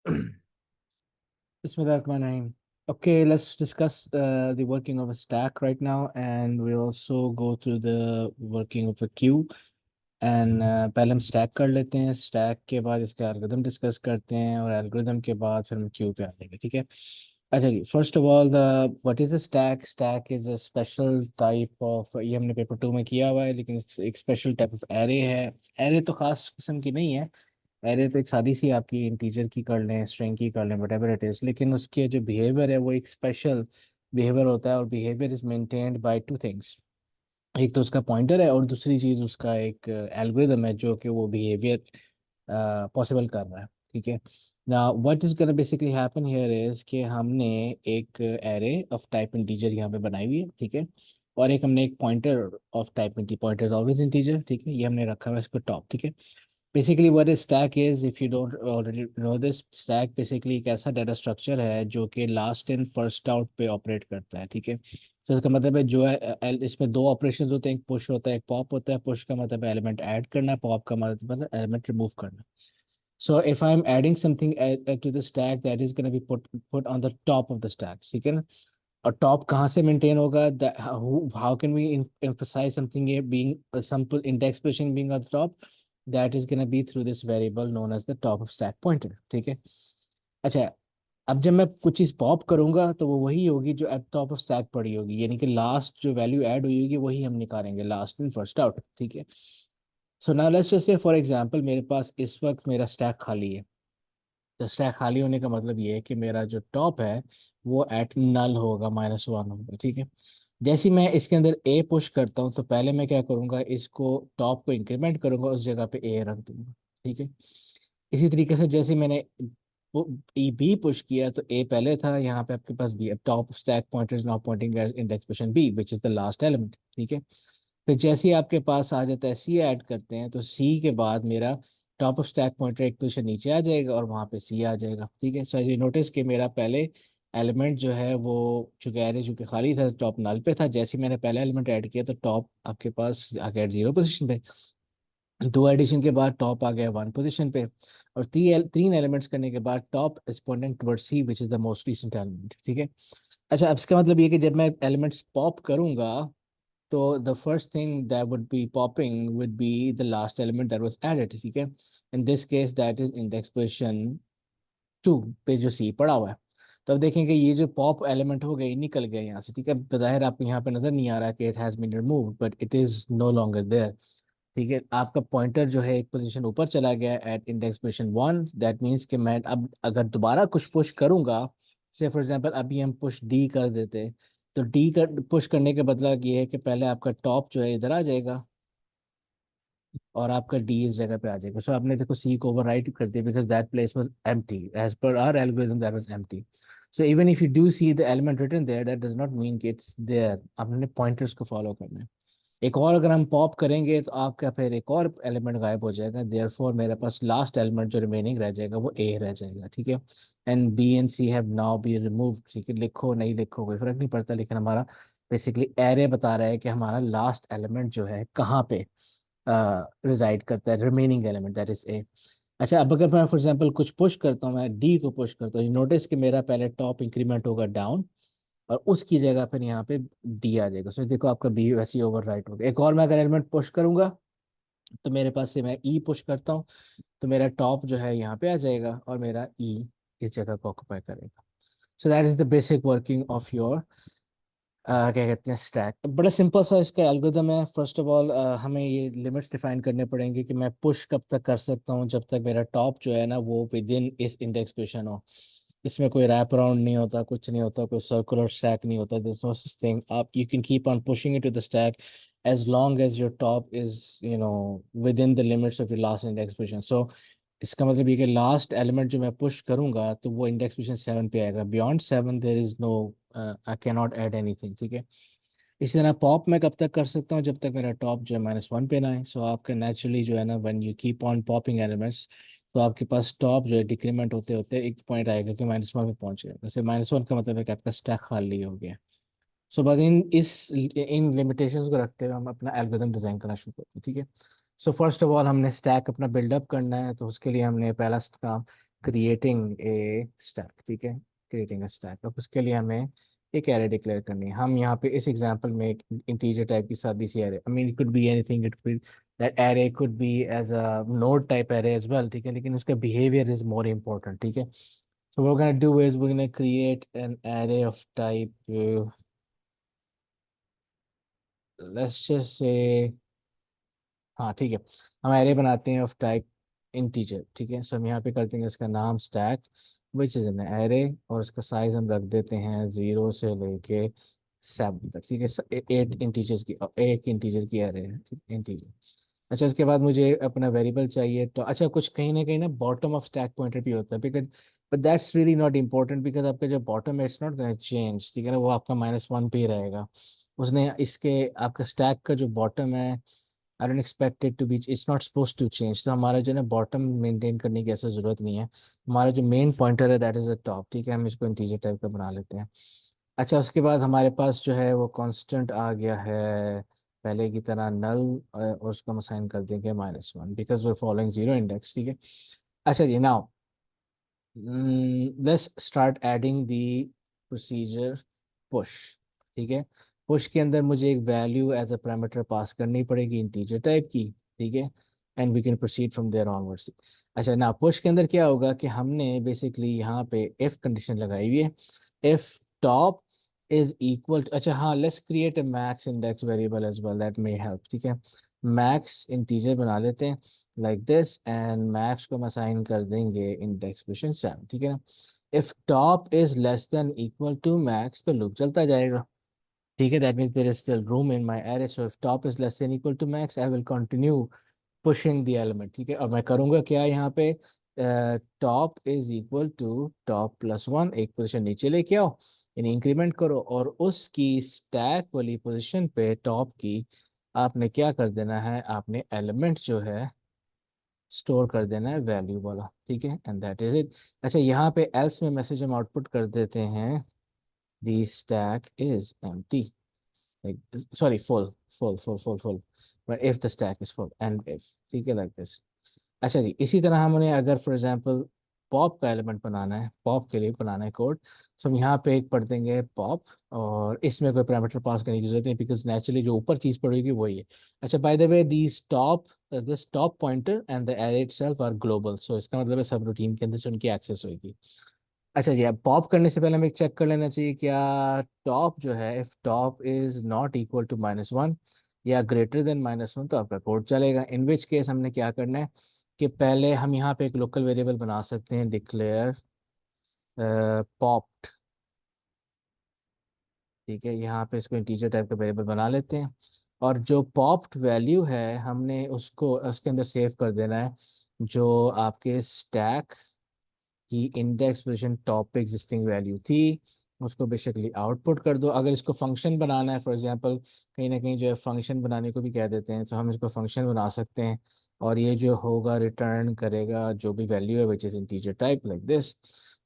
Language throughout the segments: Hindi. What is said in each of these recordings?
Bismillahirrahmanirrahim. Okay, let's discuss the working of a stack right now, and we'll also go through the working of a queue. And पहले हम स्टैक कर लेते हैं, स्टैक के बाद इसका एल्गोरिथम डिस्कस करते हैं, और एल्गोरिथम के बाद फिर हम क्यू पे आ जाएंगे, ठीक है। अच्छा जी, first of all the what is a stack. Stack is a special type of, ये हमने पेपर 2 में किया हुआ है, लेकिन एक स्पेशल टाइप ऑफ एरे है। एरे तो खास किस्म की नहीं है। एरे तो एक सादी सी आपकी इंटीजर की कर लें, स्ट्रिंग की कर लें, वट इट इज़, लेकिन उसके जो बिहेवियर है वो एक स्पेशल बिहेवियर होता है, और behaviour is maintained by two things. एक तो उसका पॉइंटर है, और दूसरी चीज़ उसका एक एल्गोरिदम है जो कि वो बिहेवियर पॉसिबल कर रहा है, ठीक है। ना what is gonna basically happen here is कि हमने एक एरे ऑफ टाइप इंटीजर यहाँ पे बनाई हुई है, ठीक है। और एक हमने एक pointer of type pointer always integer, ठीक है, ये हमने रखा हुआ है इसको टॉप, ठीक है। Basically what is stack is, if you don't already know this, stack basically एक ऐसा डाटा स्ट्रक्चर है जो कि लास्ट इन फर्स्ट आउट पे ऑपरेट करता है, ठीक है। तो इसका मतलब है जो है इसमें दो ऑपरेशंस होते हैं, एक पुश होता है, एक पॉप होता है। पुश का मतलब है एलिमेंट ऐड करना, पॉप का मतलब है एलिमेंट रिमूव करना। So if I am adding something to the stack, that is gonna be put on the top of the stack, ठीक है ना। और टॉप कहाँ से मेंटेन होगा, how can we emphasize something being some index position being on the top, that is going to be through this variable known as the top of stack pointer, ठीक है। अच्छा, अब जब मैं कुछ चीज़ पॉप करूंगा तो वो वही होगी जो एट टॉप ऑफ स्टैक पड़ी होगी, यानी कि लास्ट जो वैल्यू ऐड हुई होगी वही हम निकालेंगे, लास्ट इन फर्स्ट आउट, ठीक है। So now let's just say for example मेरे पास इस वक्त मेरा स्टैक खाली है। तो स्टैक खाली होने का मतलब ये है कि मेरा जो टॉप है वो एट नल होगा, -1 होगा, ठीक है। जैसे ही मैं इसके अंदर ए पुश करता हूँ तो पहले मैं क्या करूँगा, इसको टॉप को इंक्रीमेंट करूँगा, उस जगह पे ए रख दूंगा, ठीक है। इसी तरीके से जैसे मैंने ई बी पुश किया तो ए पहले था, यहाँ पे आपके पास बी, अब top stack pointer is now pointing as index position B which is the last element, ठीक है। फिर जैसे ही आपके पास आ जाता है सी ऐड करते हैं, तो सी के बाद मेरा टॉप ऑफ स्टैक पॉइंटर एक पोजीशन नीचे आ जाएगा और वहाँ पे सी आ जाएगा, ठीक है। सो एज यू नोटिस कि मेरा पहले एलिमेंट जो है वो, चूंकि एरे चूंकि खाली था, टॉप नल पे था, जैसे ही मैंने पहला एलिमेंट ऐड किया तो टॉप आपके पास आ गया 0 पोजीशन पे। दो एडिशन के बाद टॉप आ गया 1 पोजीशन पे, और तीन एलिमेंट्स करने के बाद top is pointing toward C which is the most recent element, ठीक है। अच्छा, अब इसका मतलब ये कि जब मैं एलिमेंट्स पॉप करूंगा तो the first thing that would be popping would be the last element that was added, ठीक है। in this case that is index position 2 पे जो C पड़ा हुआ है। तो अब देखेंगे ये जो पॉप एलिमेंट हो गए निकल गए यहाँ से, ठीक है। बज़ाहिर आपको यहाँ पे नजर नहीं आ रहा कि it has been removed, but it is no longer there, ठीक है। आपका पॉइंटर जो है एक पोजीशन ऊपर चला गया at index position 1, that means कि मैं अब अगर दोबारा कुछ पुश करूंगा, से फॉर एग्जांपल अभी हम पुश डी कर देते, तो डी कर पुश करने का मतलब ये है कि पहले आपका टॉप जो है इधर आ जाएगा और आपका डी इस जगह पे आ जाएगा। सो आपने देखो सी को ओवरराइट कर दिया because that place was empty, as per our algorithm that was empty. So even if you do see the element written there, that does not mean कि इट्स देयर, आपने पॉइंटर्स को फॉलो करना है। एक और अगर हम पॉप करेंगे तो आपका फिर एक और एलिमेंट गायब हो जाएगा, देयरफॉर मेरे पास लास्ट एलिमेंट जो रिमेनिंग रह जाएगा वो ए रह जाएगा, ठीक है। And B and C have now be remove, ठीक है। लिखो नहीं लिखो कोई फर्क नहीं पड़ता, लेकिन हमारा बेसिकली एरे बता रहा है कि हमारा लास्ट एलिमेंट जो है कहाँ पे रिजाइड करता है, remaining element that is a. अच्छा, अब अगर मैं फॉर एग्जांपल कुछ पुश करता हूँ, मैं डी को पुश करता हूँ, नोटिस कि मेरा पहले टॉप इंक्रीमेंट होगा डाउन, और उसकी जगह फिर यहाँ पे डी आ जाएगा। सो देखो आपका बी वैसे ही ओवर राइट हो गया। एक और मैं अगर एलिमेंट पुश करूंगा तो मेरे पास से मैं ई पुश करता हूँ, तो मेरा टॉप जो है यहाँ पे आ जाएगा और मेरा ई इस जगह को ऑक्युपाई करेगा। सो that is the basic working of your क्या कहते हैं स्टैक। बड़ा सिंपल सा इसका एल्गोरिदम है। फर्स्ट ऑफ ऑल हमें ये लिमिट्स डिफाइन करने पड़ेंगे कि मैं पुश कब तक कर सकता हूँ, जब तक मेरा टॉप जो है ना वो विद इन इस इंडेक्स पोजीशन हो। इसमें कोई रैप अराउंड नहीं होता, कुछ नहीं होता, कोई सर्कुलर स्टैक नहीं होता, दिस नो सच थिंग। आप you can keep on pushing it to the stack as long as your top is within the limits of your last index position. So इसका मतलब ये कि लास्ट एलिमेंट जो मैं पुश करूंगा तो वो इंडेक्स पोजीशन 7 पे आएगा, beyond 7 there is no, I can not add anything, ठीक है। इसी तरह पॉप मैं कब तक कर सकता हूँ, जब तक मेरा टॉप जो है -1 पे ना है। सो आपका नेचुरली जो है ना when you keep on popping elements, तो आपके पास टॉप जो है डिक्रीमेंट होते होते एक पॉइंट आएगा कि -1 पे पहुंच गया। वैसे -1 का मतलब है कि आपका स्टैक खाली हो गया। सो बस इन लिमिटेशंस को रखते हुए हम अपना एल्गोरिथम डिजाइन करना शुरू करते हैं, ठीक है। सो फर्स्ट ऑफ ऑल हमने स्टैक अपना बिल्डअप करना है, तो उसके लिए हमने पहला काम क्रिएटिंग ए स्टैक, ठीक है, क्रिएटिंग ए स्टैक। अब उसके लिए हमें एक एरे डिक्लेयर करनी है। हम यहाँ पे इस एग्जांपल में एक इंटीजर टाइप की सादी सी array, I mean it could be anything, it could that array could be as a node type array as well, ठीक है, लेकिन उसका बिहेवियर इज मोर इम्पोर्टेंट, ठीक है। So what we're gonna do is we're gonna create an array of type, let's just say, हाँ ठीक है, हम एरे बनाते हैं ऑफ टाइप इंटीजर, ठीक है। सो हम यहाँ पे कर देंगे इसका नाम stack which is an array, और इसका साइज हम रख देते हैं 0 से लेके 7 तक, ठीक है। 8 इंटीजर्स की, एक इंटीजर की एरे है, ठीक है, इंटीजर। अच्छा, इसके बाद मुझे अपना वेरिएबल चाहिए, तो अच्छा कुछ कहीं ना बॉटम ऑफ स्टैक पॉइंटर भी होता है, because but that's really not important, because आपका जो बॉटम है इट्स नॉट गोना चेंज, ठीक है ना, वो आपका -1 पे ही रहेगा। उसने इसके आपका स्टैक का जो बॉटम है, I don't expect it to be, it's not suppose to change, तो हमारा जो है ना बॉटम मेंटेन करने की ऐसा ज़रूरत नहीं है। हमारा जो मेन पॉइंटर है दैट इज़ द टॉप, ठीक है, हम इसको इंटीजर टाइप का बना लेते हैं। अच्छा, उसके बाद हमारे पास जो है वो कांस्टेंट आ गया है पहले की तरह नल, और उसको हम असाइन कर देंगे -1 because we following zero index, ठीक है। अच्छा जी, now let's start adding the procedure push, ठीक है। पुश के अंदर मुझे एक value as a parameter pass करनी पड़ेगी इंटीजर टाइप की, ठीक है, and we can proceed from there onwards. अच्छा ना, पुश के अंदर क्या होगा कि हमने बेसिकली यहाँ पे इफ कंडीशन लगाई हुई है, if top is equal to, अच्छा हाँ, let's create a max index variable as well, that may help, ठीक है। मैक्स इंटीजर बना लेते हैं लाइक दिस, एंड मैक्स को हम असाइन कर देंगे इंडेक्स पोजीशन 7, ठीक है ना। If top is less than equal to max, तो लूप चलता जाएगा, ठीक है, that means there is still room in my array, so if top is less than equal to max I will continue pushing the element, ठीक है। और मैं करूँगा क्या यहाँ पे, top is equal to top +1, एक पोजीशन नीचे लेके आओ, यानी इंक्रीमेंट करो, और उसकी स्टैक वाली पोजीशन पे टॉप की आपने क्या कर देना है, आपने एलिमेंट जो है स्टोर कर देना है वैल्यू वाला, ठीक है, एंड दैट इज इट। अच्छा, यहाँ पे एल्स में मैसेज हम आउटपुट कर देते हैं the stack is empty, like sorry, full, but if the stack is full and if, ठीक है, like this। अच्छा जी, इसी तरह हमने अगर फॉर एग्जांपल पॉप का एलिमेंट बनाना है, पॉप के लिए बनाना है कोड, तो हम यहाँ पे एक पढ़ देंगे पॉप, और इसमें कोई पैरामीटर पास करने की जरूरत नहीं, बिकॉज नेचुरली जो ऊपर चीज पड़ेगी वही है। अच्छा, by the way these top, this top pointer and the array itself are global, so इसका मतलब है सब रूटीन के अंदर से उनकी एक्सेस होगी। अच्छा जी, अब पॉप करने से पहले हमें चेक कर लेना चाहिए क्या टॉप जो है, if top is not equal to -1 या ग्रेटर देन -1, तो आपका कोड चलेगा, इन विच केस हमने क्या करना है कि पहले हम यहाँ पे एक लोकल वेरिएबल बना सकते हैं, डिक्लेयर पॉप्ड, ठीक है, यहाँ पे इसको इंटीजर टाइप का वेरिएबल बना लेते हैं, और जो पॉप्ड वैल्यू है हमने उसको उसके अंदर सेव कर देना है, जो आपके स्टैक कि इंडेक्स पोजीशन टॉप पे एग्जिस्टिंग वैल्यू थी, उसको बेसिकली आउटपुट कर दो। अगर इसको फंक्शन बनाना है, फॉर एग्जांपल कहीं ना कहीं जो है फंक्शन बनाने को भी कह देते हैं, तो हम इसको फंक्शन बना सकते हैं, और ये जो होगा रिटर्न करेगा जो भी वैल्यू है which is integer type like this.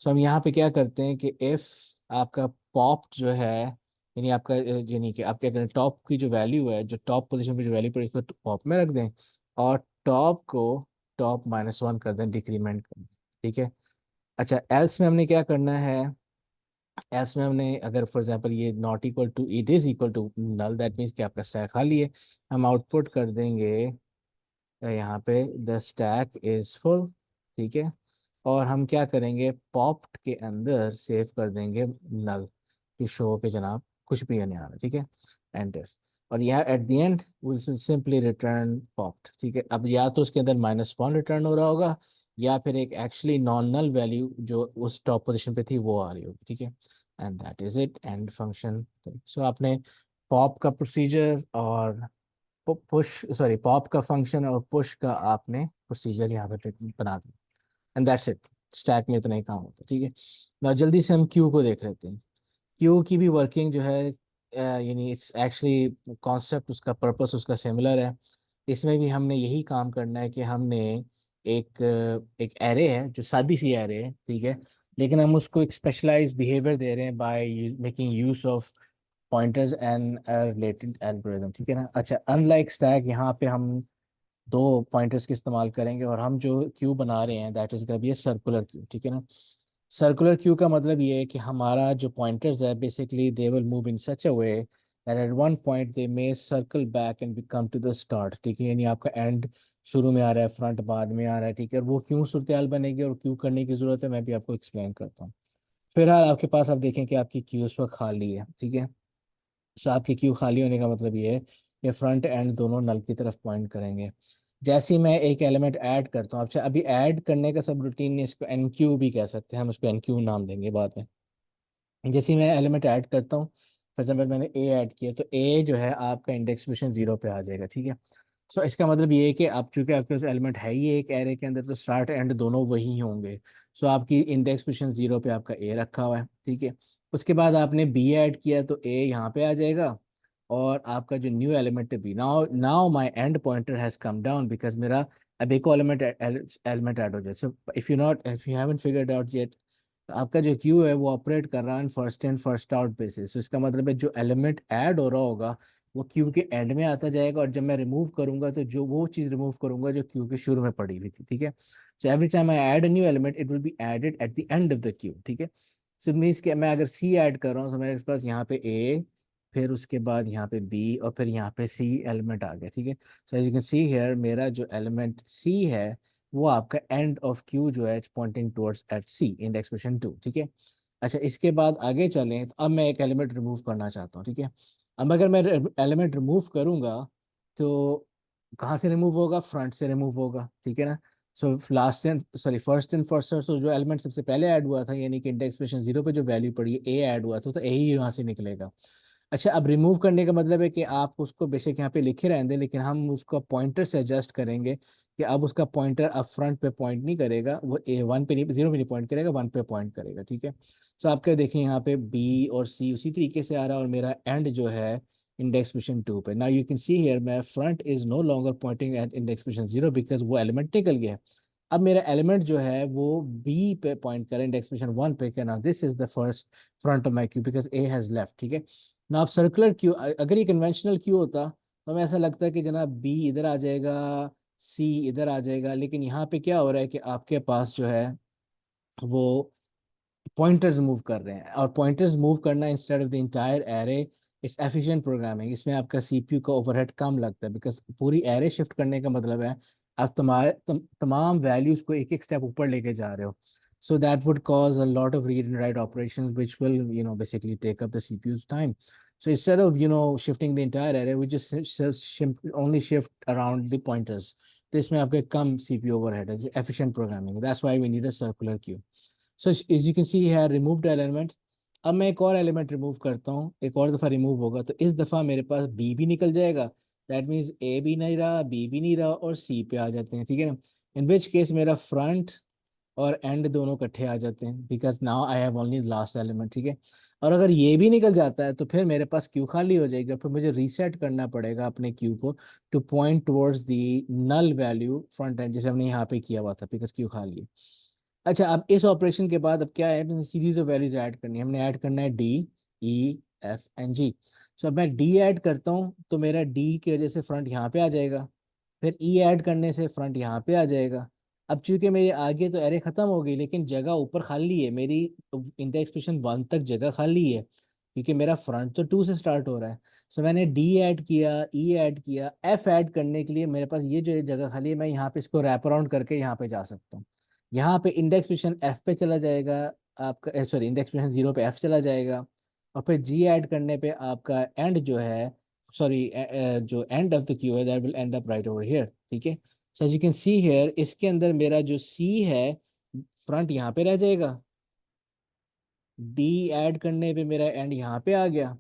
So हम यहाँ पे क्या करते हैं कि इफ़ आपका पॉप जो है, यानी आपका यानी कि आप क्या करें, टॉप की जो वैल्यू है, जो टॉप पोजीशन पे जो वैल्यू पड़ी उसको पॉप में रख दें, और टॉप को टॉप -1 कर दें, डिक्रीमेंट कर दें, ठीक है। अच्छा, एल्स में हमने क्या करना है, एल्स में हमने अगर फॉर एग्जांपल ये not equal to, it is equal to null, that means कि आपका स्टैक खाली है, हम आउटपुट कर देंगे यहाँ पे द स्टैक इज फुल, ठीक है। और हम क्या करेंगे, पॉप्ड के अंदर सेव कर देंगे नल टू शो के जनाब कुछ भी नहीं आ रहा, ठीक है, एंटर। और यहाँ eight the and will simply return popped, ठीक है। अब या तो उसके अंदर -1 रिटर्न हो रहा होगा, या फिर एक एक्चुअली नॉन नल वैल्यू जो उस टॉप पोजीशन पे थी वो आ रही होगी, ठीक है, and that is it, and function. So आपने पॉप का प्रोसीजर और पुश, सॉरी, पॉप का फंक्शन और पुश का आपने प्रोसीजर यहाँ पे बना दिया, एंड दैट्स इट। स्टैक में इतना ही काम होता है, ठीक है। now जल्दी से हम क्यू को देख लेते हैं। क्यू की भी वर्किंग जो है, यानी इट्स एक्चुअली कॉन्सेप्ट, उसका पर्पस उसका सिमिलर है। इसमें भी हमने यही काम करना है कि हमने एक एरे है जो सादी सी एरे है, ठीक है, लेकिन हम उसको एक स्पेशलाइज बिहेवियर दे रहे हैं by making use of pointers and related algorithm, ठीक है ना। अच्छा, अनलाइक स्टैक, यहाँ पे हम दो पॉइंटर्स के इस्तेमाल करेंगे और हम जो क्यू बना रहे हैं that is gonna B a circular queue, ठीक है ना। सर्कुलर क्यू का मतलब ये है कि हमारा जो पॉइंटर्स है basically they will move in such a way that at one point they may circle back and come to the start, ठीक है। यानी आपका एंड शुरू में आ रहा है, फ्रंट बाद में आ रहा है, ठीक है। और वो क्यों सूरत हाल बनेगी और क्यों करने की जरूरत है मैं भी आपको एक्सप्लेन करता हूँ। फिलहाल आपके पास आप देखें कि आपकी क्यू उस वक्त खाली है, ठीक है। सो आपकी क्यू खाली होने का मतलब ये है कि फ्रंट एंड दोनों नल की तरफ पॉइंट करेंगे। जैसे ही मैं एक एलिमेंट ऐड करता हूँ, अच्छा अभी ऐड करने का सब रूटीन नहीं, इसको एन क्यू भी कह सकते हैं, हम उसको एन क्यू नाम देंगे बाद में। जैसे ही मैं एलिमेंट ऐड करता हूँ, फॉर एग्जाम्पल मैंने ए ऐड किया तो ए जो है आपका इंडेक्स पोजीशन 0 पे आ जाएगा, ठीक है। सो इसका मतलब ये है कि आप चूंकि आपके पास एलिमेंट है ही एक एरे के अंदर तो स्टार्ट एंड दोनों वही होंगे। सो आपकी इंडेक्स पोजीशन 0 पे आपका ए रखा हुआ है, ठीक है। उसके बाद आपने बी ऐड किया तो ए यहाँ पे आ जाएगा और आपका जो न्यू एलिमेंट है B, now now my end pointer has come down because मेरा अब एक एलिमेंट एलिमेंट ऐड हो जाए। So if you haven't figured out yet, तो आपका जो क्यू है वो ऑपरेट कर रहा है first in first out basis. तो इसका मतलब है जो एलिमेंट ऐड हो रहा होगा वो क्यू के एंड में आता जाएगा और जब मैं रिमूव करूंगा तो जो वो चीज़ रिमूव करूंगा जो क्यू के शुरू में पड़ी हुई थी, ठीक है। So every time I add a new element it will be added at the end of the queue, ठीक है। सो मीन्स कि मैं अगर सी ऐड कर रहा हूँ तो मेरे पास यहाँ पे ए, फिर उसके बाद यहाँ पे बी और फिर यहाँ पे सी एलिमेंट आ गया, ठीक है। So as you can see here मेरा जो एलिमेंट सी है वो आपका एंड ऑफ क्यू जो है pointing towards at C in the expression 2, ठीक है। अच्छा इसके बाद आगे चलें तो अब मैं एक एलिमेंट रिमूव करना चाहता हूँ, ठीक है। अब अगर मैं एलिमेंट रिमूव करूंगा तो कहाँ से रिमूव होगा, फ्रंट से रिमूव होगा, ठीक है ना। So last and sorry first and first search, तो जो एलिमेंट सबसे पहले ऐड हुआ था यानी कि इंडेक्स पोजीशन 0 पे जो वैल्यू पड़ी है ए ऐड हुआ था तो ए ही यहाँ से निकलेगा। अच्छा अब रिमूव करने का मतलब है कि आप उसको बेशक यहाँ पे लिखे रहने दें लेकिन हम उसको पॉइंटर से एडजस्ट करेंगे कि अब उसका पॉइंटर अब फ्रंट पे पॉइंट नहीं करेगा, वो ए वन पे नहीं, 0 पे नहीं पॉइंट करेगा, 1 पे पॉइंट करेगा, ठीक है। सो आप क्या देखें यहाँ पे बी और सी उसी तरीके से आ रहा है और मेरा एंड जो है इंडेक्स पोजीशन 2 पे। Now you can see here my front is no longer pointing at index position 0 because वो एलिमेंट निकल गया है। अब मेरा एलिमेंट जो है वो बी पे पॉइंट करे इंडेक्स पोजीशन 1 पे, क्या ना this is the first front of my Q because A has left, ठीक है ना। आप सर्कुलर क्यू, अगर ये कन्वेंशनल क्यू होता तो हमें ऐसा लगता है कि जनाब बी इधर आ जाएगा, सी इधर आ जाएगा, लेकिन यहाँ पे क्या हो रहा है कि आपके पास जो है वो पॉइंटर्स मूव कर रहे हैं और पॉइंटर्स मूव करना instead of the entire array it's efficient programming. इसमें आपका सीपीयू का ओवरहेड कम लगता है बिकॉज पूरी एरे शिफ्ट करने का मतलब है आप तमाम वैल्यूज को एक एक स्टेप ऊपर लेके जा रहे हो। So that would cause a lot of read and write operations, which will, basically take up the CPU's time. So instead of, shifting the entire array, we just only shift around the pointers. This may have come CPU overhead. It's efficient programming. That's why we need a circular queue. So as you can see here, removed element. अब मैं एक और एलिमेंट रिमूव करता हूँ, एक और दफ़ा रिमूव होगा तो इस दफ़ा मेरे पास बी भी निकल जाएगा। दैट मीन्स ए भी नहीं रहा, बी भी नहीं रहा और सी पे आ जाते हैं, ठीक है ना। इन विच केस मेरा फ्रंट और एंड दोनों इकट्ठे आ जाते हैं because now I have only last element, ठीक है। और अगर ये भी निकल जाता है तो फिर मेरे पास क्यू खाली हो जाएगी और फिर मुझे रीसेट करना पड़ेगा अपने क्यू को to point towards the null value front end, जैसे हमने यहाँ पे किया हुआ था बिकॉज क्यू खाली है। अच्छा अब इस ऑपरेशन के बाद अब क्या है, सीरीज ऑफ वैल्यूज ऐड करनी है, हमने ऐड करना है डी, ई, एफ एंड जी। सो अब मैं डी ऐड करता हूँ तो मेरा डी की वजह से फ्रंट यहाँ पे आ जाएगा, फिर ई ऐड करने से फ्रंट यहाँ पे आ जाएगा। अब चूंकि मेरे आगे तो एरे खत्म हो गई लेकिन जगह ऊपर खाली है मेरी, इंडेक्स पोजीशन 1 तक जगह खाली है क्योंकि मेरा फ्रंट तो 2 से स्टार्ट हो रहा है। सो मैंने डी ऐड किया, ई ऐड किया, एफ ऐड करने के लिए मेरे पास ये जो जगह खाली है मैं यहाँ पे इसको रैप अराउंड करके यहाँ पे जा सकता हूँ। यहाँ पे इंडेक्स पोजीशन एफ पे चला जाएगा आपका, सॉरी इंडेक्स पोजीशन 0 पे एफ चला जाएगा और फिर जी ऐड करने पे आपका एंड जो है, सॉरी जो एंड ऑफ द क्यू है that will end up right over here, ठीक है। So as you can see here इसके अंदर मेरा जो सी है फ्रंट यहाँ पे रह जाएगा, डी ऐड करने पे मेरा एंड यहाँ पे आ गया,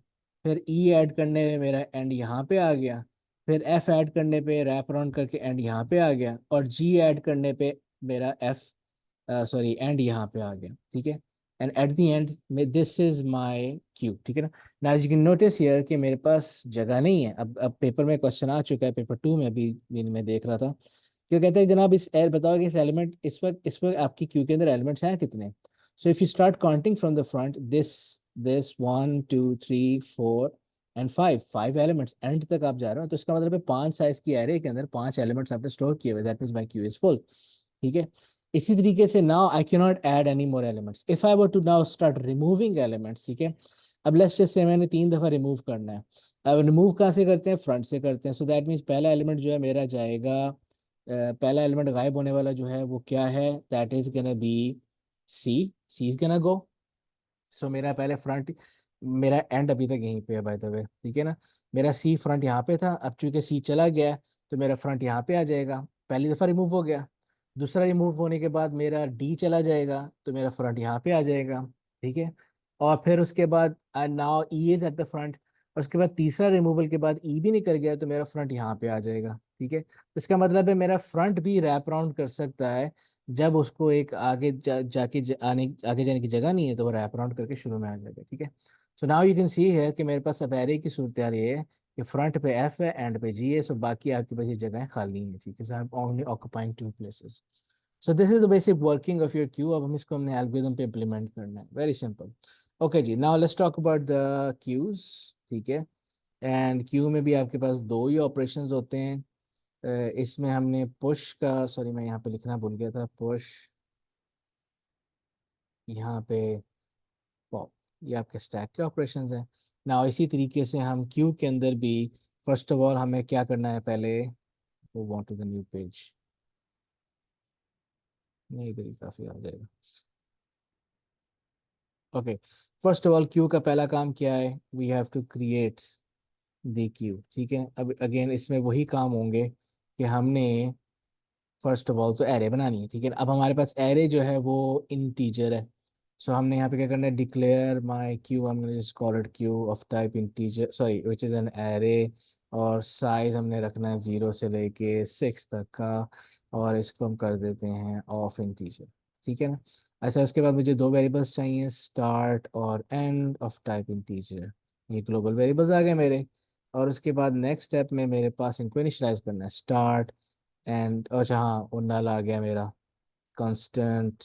फिर ई ऐड करने पे मेरा एंड यहाँ पे आ गया, फिर एफ ऐड करने पे रैप अराउंड करके एंड यहाँ पे आ गया और जी ऐड करने पे मेरा एफ, सॉरी एंड यहाँ पे आ गया, ठीक है। एंड एट द एंड में दिस इज माय क्यू, ठीक है ना। Now as you can notice here कि मेरे पास जगह नहीं है। अब पेपर में क्वेश्चन आ चुका है, पेपर 2 में भी मैं देख रहा था, क्यों कहते हैं जनाब बताओ कि इस एलिमेंट इस वक्त आपकी क्यू के अंदर एलिमेंट्स हैं कितने। सो if you start counting from the front, this 1 2 3 4 and five, five elements and तक आप जा रहे हो, तो इसका मतलब है पांच साइज की एरे के अंदर पांच एलिमेंट्स आपने स्टोर किए हुए, that means my queue is full. ठीक है। इसी तरीके से now I can not add any more elements if I were to now start removing elements. ठीक है। अब लेट्स जस्ट से मैंने तीन दफा रिमूव करना है। अब रिमूव कहाँ से करते हैं, फ्रंट से करते हैं। सो दैट मीन्स पहला एलिमेंट जो है मेरा जाएगा, पहला एलिमेंट गायब होने वाला जो है वो क्या है, that is gonna be C is gonna go. So मेरा पहले फ्रंट, मेरा एंड अभी तक यहीं पे है बाय द वे, ठीक है ना। मेरा सी फ्रंट यहाँ पे था, अब चूंकि सी चला गया है, तो मेरा फ्रंट यहाँ पे आ जाएगा, पहली दफा रिमूव हो गया। दूसरा रिमूव होने के बाद मेरा डी चला जाएगा, तो मेरा फ्रंट यहाँ पे आ जाएगा। ठीक है। और फिर उसके बाद now E is at the front, और उसके बाद तीसरा रिमूवल के बाद ई भी निकल गया, तो मेरा फ्रंट यहाँ पे आ जाएगा। ठीक है। तो इसका मतलब है मेरा फ्रंट भी रैप राउंड कर सकता है, जब उसको एक आगे जाके आगे जाने की जगह नहीं है, तो वो रैप अराउंड करके शुरू में आ जाएगा। ठीक है। सो नाउ यू कैन सी है कि मेरे पास अब एरे की सूरत हाल ये है कि फ्रंट पे एफ है, एंड पे जी है, सो बाकी आपके पास ये जगह खाली है। ठीक है। So I am only occupying two places. So this is the basic working of your queue. अब हम इसको हमने एल्गोरिथम पे इम्प्लीमेंट करना है, वेरी सिंपल। ओके जी, now let's talk about the queues. ठीक है। एंड क्यू में भी आपके पास दो ही ऑपरेशंस होते हैं। इसमें हमने पुश का, सॉरी मैं यहाँ पे लिखना भूल गया था, पुश यहाँ पे पॉप, ये आपके स्टैक के ऑपरेशंस हैं ना। इसी तरीके से हम क्यू के अंदर भी फर्स्ट ऑफ ऑल हमें क्या करना है, पहले वो want to the new page, नहीं इधर ही काफी आ जाएगा। Okay, first of all queue का पहला काम क्या है, we have to create the queue. ठीक है। अब अगेन इसमें वही काम होंगे कि हमने फर्स्ट ऑफ ऑल तो एरे बनानी है। ठीक है। अब हमारे पास एरे जो है वो इंटीजर है। सो हमने यहाँ पे क्या करना है, डिक्लेयर माई क्यू, हमने just call it Q of type integer, sorry which is an array, और साइज हमने रखना है 0 से लेके 6 तक का, और इसको हम कर देते हैं ऑफ इंटीजर। ठीक है ना। अच्छा, उसके बाद मुझे दो वेरिएबल्स चाहिए, स्टार्ट और एंड ऑफ टाइप इंटीजर। ये ग्लोबल वेरिएबल्स आ गए मेरे। और उसके बाद नेक्स्ट स्टेप में मेरे पास इनको इनिशियलाइज करना है, स्टार्ट एंड, अच्छा हाँ वो नल आ गया मेरा, कांस्टेंट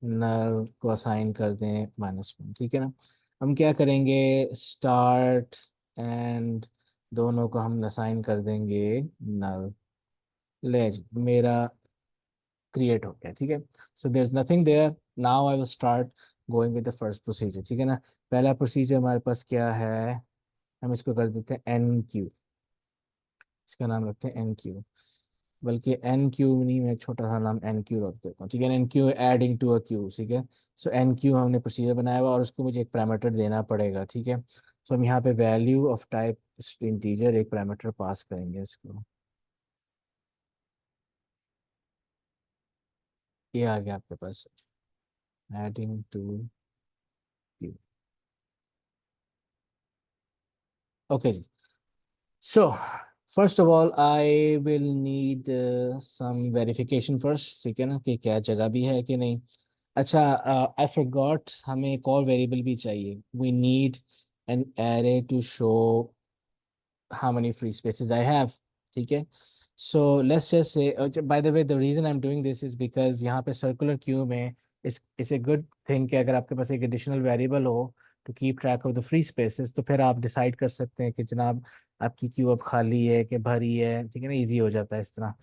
नल को असाइन कर दें -1। ठीक है ना। हम क्या करेंगे, स्टार्ट एंड दोनों को हम असाइन कर देंगे नल। ले जी, मेरा क्रिएट हो गया। ठीक है। So there is nothing there, now I will start going with the first procedure. ठीक है ना। पहला प्रोसीजर हमारे पास क्या है, हम इसको कर देते हैं एन क्यू, इसका नाम रखते हैं एन क्यू, बल्कि एन क्यू नहीं, मैं छोटा सा नाम एन क्यू रख देता हूँ। ठीक है। Enqueue adding to a queue. ठीक है। सो एन क्यू हमने प्रोसीजर बनाया हुआ, और उसको मुझे एक पैरामीटर देना पड़ेगा। ठीक है। सो हम यहाँ पे वैल्यू ऑफ टाइप इंटीजर एक पैरामीटर पास करेंगे इसको, ये आ गया आपके पास, एडिंग टू क्यू। ओके जी। So first of all I will need some verification first. ठीक है ना, कि क्या जगह भी है कि नहीं। अच्छा, आई फॉरगॉट, हमें एक और वेरिएबल भी चाहिए, we need an array to show how many free spaces I have. ठीक है। So let's just say, by the way, the reason I'm doing this is because यहाँ पे circular queue में it's a good thing कि अगर आपके पास एक additional variable हो to keep track of the free spaces, तो फिर आप decide कर सकते हैं कि जनाब आपकी queue अब खाली है कि भरी है। ठीक है ना, easy हो जाता है इस तरह।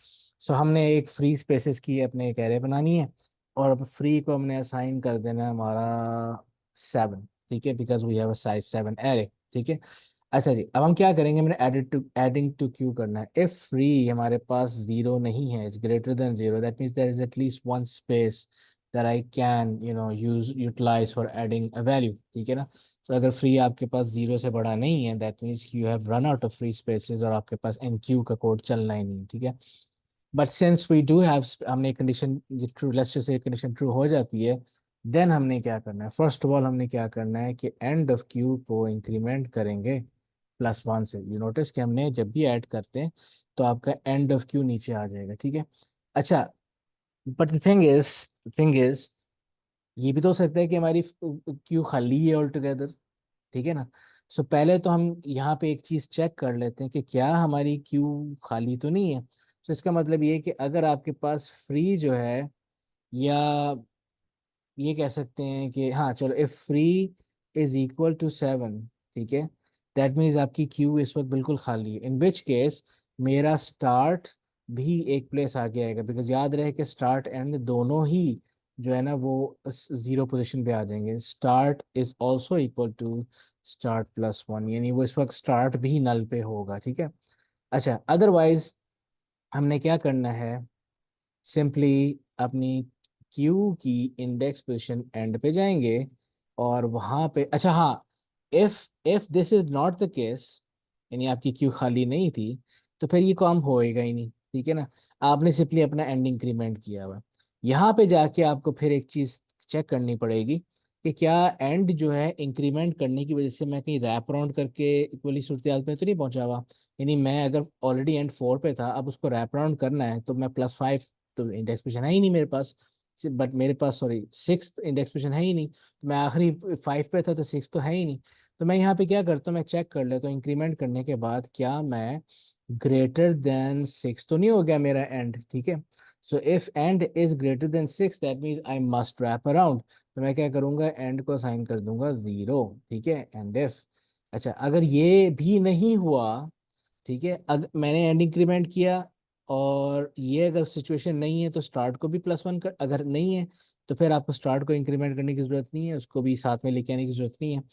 So हमने एक free spaces की अपने एक array बनानी है, और अब free को हमने assign कर देना है हमारा 7। ठीक है, because we have a size 7 array। ठीक है। अच्छा जी, अब हम क्या करेंगे, हमने एडिंग टू क्यू करना है। इफ फ्री हमारे पास जीरो नहीं है, is greater than zero, that means there is at least one space that I can use utilise for adding a value. ठीक है ना। तो अगर फ्री आपके पास जीरो से बड़ा नहीं है, that means you have run out of free spaces, और आपके पास एन क्यू का कोड चलना ही नहीं। ठीक है। But since we do have, हमने condition true, let's say condition true हो जाती है, देन हमने क्या करना है, फर्स्ट ऑफ ऑल हमने क्या करना है कि एंड ऑफ क्यू को इंक्रीमेंट करेंगे +1 से। यू नोटिस कि हमने जब भी ऐड करते हैं तो आपका एंड ऑफ क्यू नीचे आ जाएगा। ठीक है। अच्छा, बट द थिंग इज ये भी तो हो सकता है कि हमारी क्यू खाली है ऑल टुगेदर। ठीक है ना। सो पहले तो हम यहाँ पे एक चीज चेक कर लेते हैं कि क्या हमारी क्यू खाली तो नहीं है। तो इसका मतलब ये है कि अगर आपके पास फ्री जो है, या ये कह सकते हैं कि हाँ चलो, if free is equal to 7, ठीक है, दैट मीन्स आपकी क्यू इस वक्त बिल्कुल खाली है, इन विच केस मेरा स्टार्ट भी एक प्लेस आगे आएगा, बिकॉज याद रहे कि स्टार्ट एंड दोनों ही जो है ना वो जीरो पोजीशन पे आ जाएंगे। Start is also equal to start plus one, यानी वो इस वक्त स्टार्ट भी नल पे होगा, ठीक है। अच्छा, अदरवाइज हमने क्या करना है, सिंपली अपनी क्यू की इंडेक्स पोजीशन एंड पे जाएंगे और वहां पे, अच्छा हाँ, if if this is not the case, यानी आपकी क्यू खाली नहीं थी, तो फिर ये काम होएगा ही नहीं, ठीक है ना। आपने सिंपली अपना एंड इंक्रीमेंट किया हुआ, यहाँ पे जाके आपको फिर एक चीज चेक करनी पड़ेगी कि क्या एंड जो है इंक्रीमेंट करने की वजह से मैं कहीं रैप अराउंड करके इक्वली सूरत हाल पे तो नहीं पहुंचा हुआ। यानी मैं अगर ऑलरेडी एंड फोर पे था, अब उसको रैप अराउंड करना है, तो मैं प्लस फाइव, तो इंडेक्स पोजीशन है ही नहीं मेरे पास, बट मेरे पास सॉरी सिक्स इंडेक्स पोजीशन है ही नहीं, तो मैं आखिरी फाइव पे था तो सिक्स तो है ही नहीं। तो मैं यहाँ पे क्या करता हूँ, मैं चेक कर लेता हूँ इंक्रीमेंट करने के बाद क्या मैं ग्रेटर देन सिक्स तो नहीं हो गया मेरा एंड, ठीक है। So if and is greater then six that means I must wrap around, तो मैं क्या करूंगा, एंड को असाइन कर दूंगा जीरो, ठीक है, एंड इफ, अच्छा अगर ये भी नहीं हुआ, ठीक है, अगर मैंने एंड इंक्रीमेंट किया और ये अगर सिचुएशन नहीं है तो स्टार्ट को भी प्लस वन कर, अगर नहीं है तो फिर आपको स्टार्ट को इंक्रीमेंट करने की जरूरत नहीं है, उसको भी साथ में लेके आने की जरूरत नहीं है।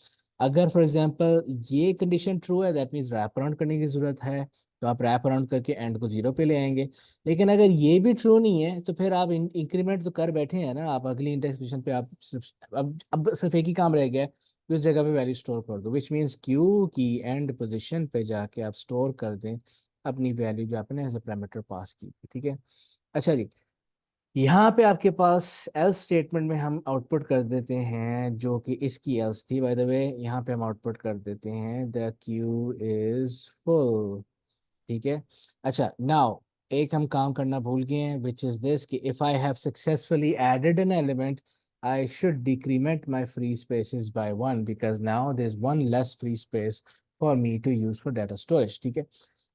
अगर फॉर एग्जांपल ये कंडीशन ट्रू है, दैट मीन्स रैप अराउंड करने की जरूरत है, तो आप रैप अराउंड करके एंड को जीरो पे ले आएंगे। लेकिन अगर ये भी ट्रू नहीं है तो फिर आप इंक्रीमेंट तो कर बैठे हैं ना, आप अगली इंडेक्स पोजीशन पे आप सिर्फ अब सिर्फ एक ही काम रह गया है, कि उस जगह पे वैल्यू स्टोर कर दो, विच मीन्स क्यू की एंड पोजीशन पे जाके आप स्टोर कर दें अपनी वैल्यू जो आपने एज ए पैरामीटर पास की, ठीक है। अच्छा जी, यहाँ पे आपके पास एल्स स्टेटमेंट में हम आउटपुट कर देते हैं जो कि इसकी एल्स थी, बाय द वे यहाँ पे हम आउटपुट कर देते हैं द क्यू इज फुल, ठीक है। अच्छा नाउ एक हम काम करना भूल गए हैं, विच इज दिस कि if I have successfully added an element I should decrement my free spaces by one, because now there is one less free space for me to use for data storage, ठीक है।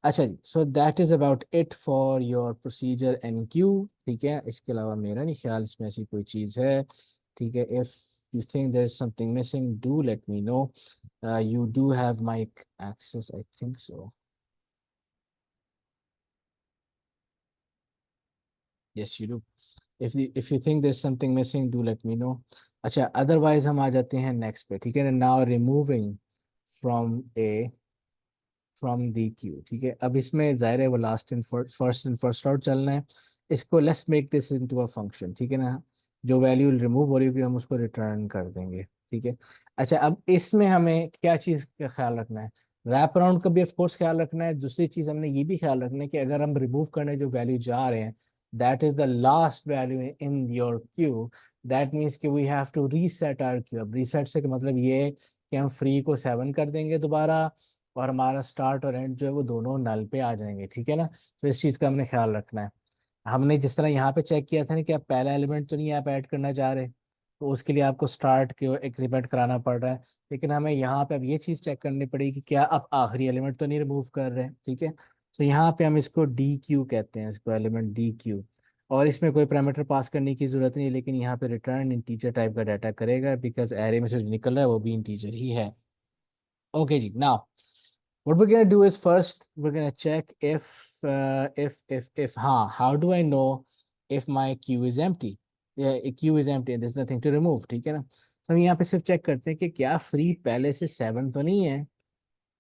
अच्छा जी, so that is about it for your procedure enqueue, ठीक है। इसके अलावा मेरा नहीं ख्याल इसमें ऐसी कोई चीज़ है, ठीक है। If you think there is something missing do let me know, you do have mic access I think so, yes you do. if you think there's something missing do let me know। अच्छा अदरवाइज हम आ जाते हैं नेक्स्ट पे, ठीक है। Now removing from A from the Q, ठीक है। अब इसमें जाहिर है वो लास्ट इन फर्स्ट आउट चलना है, इसको let's make this into a function, ठीक है ना। जो वैल्यू रिमूव हो रही होगी हम उसको रिटर्न कर देंगे, ठीक है। अच्छा अब इसमें हमें क्या चीज़ का ख्याल रखना है, रैप अराउंड का भी ऑफ कोर्स ख्याल रखना है, दूसरी चीज़ हमने ये भी ख्याल रखना है कि अगर हम रिमूव करने जो वैल्यू जा रहे हैं that is the last value in your queue, that means कि we have to reset our queue. अब रीसेट से मतलब ये कि हम फ्री को सेवन कर देंगे दोबारा, और हमारा स्टार्ट और एंड जो है वो दोनों नल पे आ जाएंगे, ठीक है ना। तो इस चीज़ का हमने ख्याल रखना है। हमने जिस तरह यहाँ पे चेक किया था ना कि आप पहला एलिमेंट तो नहीं आप ऐड करना चाह रहे, तो उसके लिए आपको स्टार्ट के इंक्रीमेंट कराना पड़ रहा है, लेकिन हमें यहाँ पे अब ये चीज़ चेक करनी पड़ेगी कि क्या आप आखिरी एलिमेंट तो नहीं रिमूव कर रहे, ठीक है। तो यहाँ पे हम इसको डी क्यू कहते हैं, इसको एलिमेंट डी क्यू, और इसमें कोई पैरामीटर पास करने की जरूरत नहीं है, लेकिन यहाँ पे रिटर्न इंटीजर टाइप का डाटा करेगा, बिकॉज एरे में से जो निकल रहा है वो भी इंटीजर ही है। ओके जी, now what we're gonna do is first we're gonna check if how do I know if my queue is empty, yeah, a queue is empty and there's nothing to remove, ठीक है ना। तो हम यहाँ पे सिर्फ चेक करते हैं कि क्या फ्री पहले से सेवन तो नहीं है,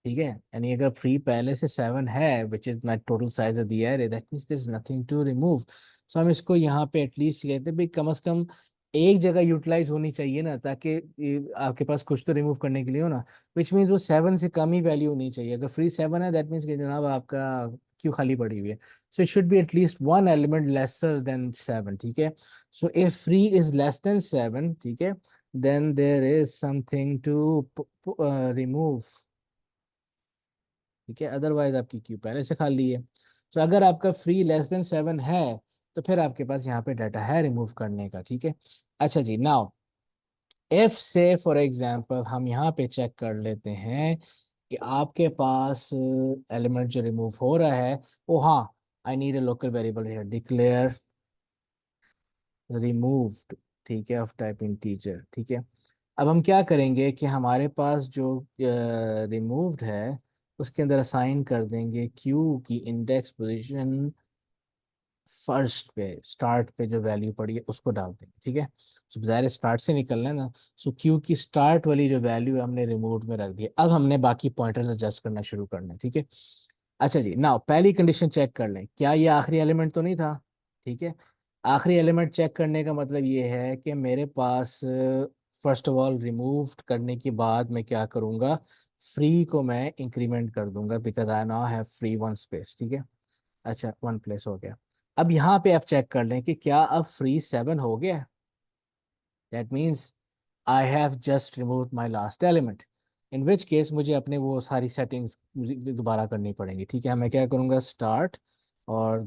ठीक है। यानी अगर फ्री पहले से सेवन है which is my total size of the array that means there is nothing to remove. So हम इसको यहाँ पे एटलीस्ट कहते हैं भाई कम से कम एक जगह यूटिलाइज होनी चाहिए ना, ताकि आपके पास कुछ तो रिमूव करने के लिए हो ना, विच मीन्स वो सेवन से कम ही वैल्यू होनी चाहिए। अगर फ्री सेवन है दैट मीन्स कि जनाब आपका क्यों खाली पड़ी हुई है, so it should be at least one element lesser than seven, ठीक है। So if free is less than seven, ठीक है, then there is something to remove, ठीक है। अदरवाइज आपकी क्यू पहले से खाली है। तो अगर आपका फ्री लेस देन सेवन है तो फिर आपके पास यहाँ पे डाटा है रिमूव करने का, ठीक है। अच्छा जी, नाउ इफ से फॉर एग्जांपल हम यहाँ पे चेक कर लेते हैं कि आपके पास एलिमेंट जो रिमूव हो रहा है वो, हाँ, I need a local variable here, declare removed, ठीक है, ऑफ टाइप इंटीजर, ठीक है। अब हम क्या करेंगे कि हमारे पास जो रिमूव्ड है उसके अंदर असाइन कर देंगे क्यू की इंडेक्स पोजीशन फर्स्ट पे, स्टार्ट पे जो वैल्यू पड़ी है उसको डाल देंगे, ठीक है। सो ज़ाहिर स्टार्ट से निकलना है ना। सो क्यू की स्टार्ट वाली जो वैल्यू है हमने रिमूव में रख दी है। अब हमने बाकी पॉइंटर्स एडजस्ट करना शुरू करना है, ठीक है। अच्छा जी, नाउ पहली कंडीशन चेक कर लें, क्या ये आखिरी एलिमेंट तो नहीं था, ठीक है। आखिरी एलिमेंट चेक करने का मतलब ये है कि मेरे पास फर्स्ट ऑफ ऑल रिमूव करने के बाद मैं क्या करूँगा, फ्री को मैं इंक्रीमेंट कर दूंगा, because I now have free one space, ठीक है। अच्छा, वन प्लेस हो गया। अब यहाँ पे आप चेक कर लें कि क्या अब फ्री 7 हो गया। That means I have just remove my last element, in which case मुझे अपने वो सारी सेटिंग्स दोबारा करनी पड़ेंगी, ठीक है। मैं क्या करूँगा, स्टार्ट और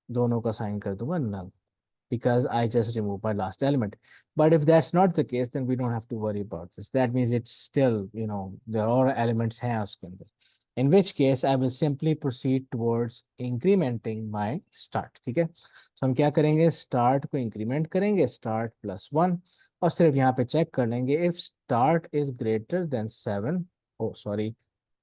दोनों का साइन कर दूंगा नल, because I just removed my last element. But if that's not the case, then we don't have to worry about this. That means it's still, there are elements हैं उसके अंदर. In which case, I will simply proceed towards incrementing my start. ठीक है? So हम क्या करेंगे, start को increment करेंगे, start plus 1, और सिर्फ यहाँ पे check कर लेंगे if start is greater than 7, oh sorry,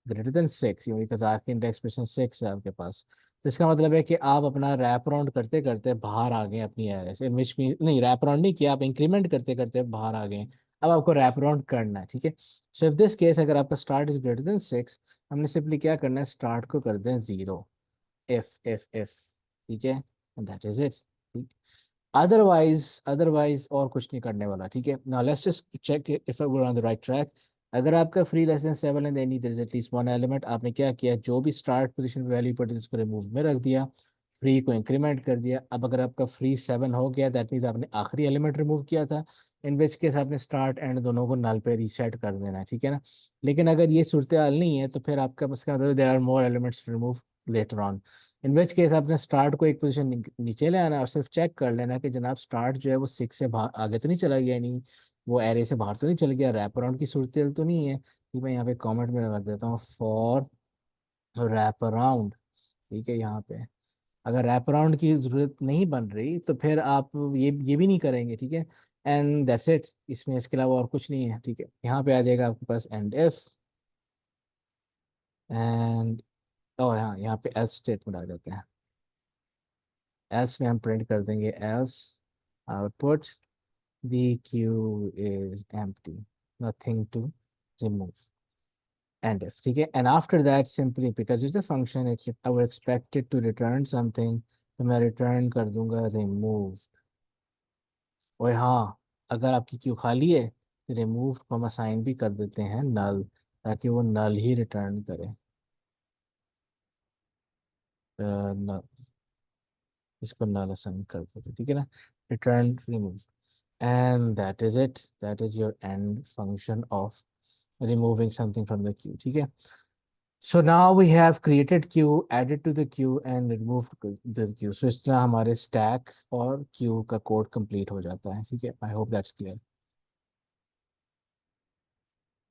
greater than 6, because आपकी इंडेक्स पोजीशन 6 है आपके पास। तो इसका मतलब है कि आप अपना रैप अराउंड करते करते बाहर आ गए अपनी एरे से, विच मीन नहीं, रैप अराउंड नहीं किया, आप इंक्रीमेंट करते करते बाहर आ गए। अब आपको रैप अराउंड करना है, ठीक है। सो इफ दिस केस, अगर आपका स्टार्ट इज ग्रेटर देन 6, हमने सिंपली क्या करना है, स्टार्ट को कर दें 0, इफ, ठीक है, and that is it. Otherwise और कुछ नहीं करने वाला, ठीक है। Now let's just check if we are on the right track. अगर आपका free less than 7 and any there is at least one element, आपने क्या किया, जो भी स्टार्ट पोजीशन वैल्यू पड़ी थी उसको रिमूव में रख दिया, फ्री को इंक्रीमेंट कर दिया। अब अगर आपका फ्री 7 हो गया, दैट मीन्स आपने आखिरी एलिमेंट रिमूव किया था, इन विच केस आपने स्टार्ट एंड दोनों को नल पे रीसेट कर देना है, ठीक है ना। लेकिन अगर ये सूरत हाल नहीं है तो फिर आपका उसका मतलब there are more elements to remove later on, in which case आपने स्टार्ट को एक पोजीशन नीचे ले आना और सिर्फ चेक कर लेना कि जनाब स्टार्ट जो है वो 6 से बाहर आगे तो नहीं चला गया, नहीं वो एरे से बाहर तो नहीं चल गया, रैप अराउंड की सूरत तो नहीं है। ठीक, मैं यहाँ पे कमेंट में लगा देता हूँ फॉर रैप अराउंड, ठीक है। यहाँ पे अगर रैप अराउंड की जरूरत नहीं बन रही तो फिर आप ये भी नहीं करेंगे, ठीक है। एंड दैट्स इट, इसमें इसके अलावा और कुछ नहीं है, ठीक है। यहाँ पे आ जाएगा आपके पास एंड इफ, एंड ओ हाँ, यहाँ पे एल्स स्टेटमेंट आ जाते हैं। एल्स में हम प्रिंट कर देंगे else output the queue is empty, nothing to remove, and if, ठीक है। and after that simply because it's a function, it's our expected to return something, तो मैं रिटर्न कर दूंगा remove। और हाँ, अगर आपकी क्यू खाली है तो रिमूव को हम असाइन भी कर देते हैं नल, ताकि वो नल ही रिटर्न करे। नल, इसको नल असाइन कर देते, ठीक है ना, return remove. And that is it. That is your end function of removing something from the queue. ठीक है। So now we have created queue, added to the queue and removed the queue. So इस तरह हमारे stack और queue का कोड कंप्लीट हो जाता है, ठीक है। I hope that's clear.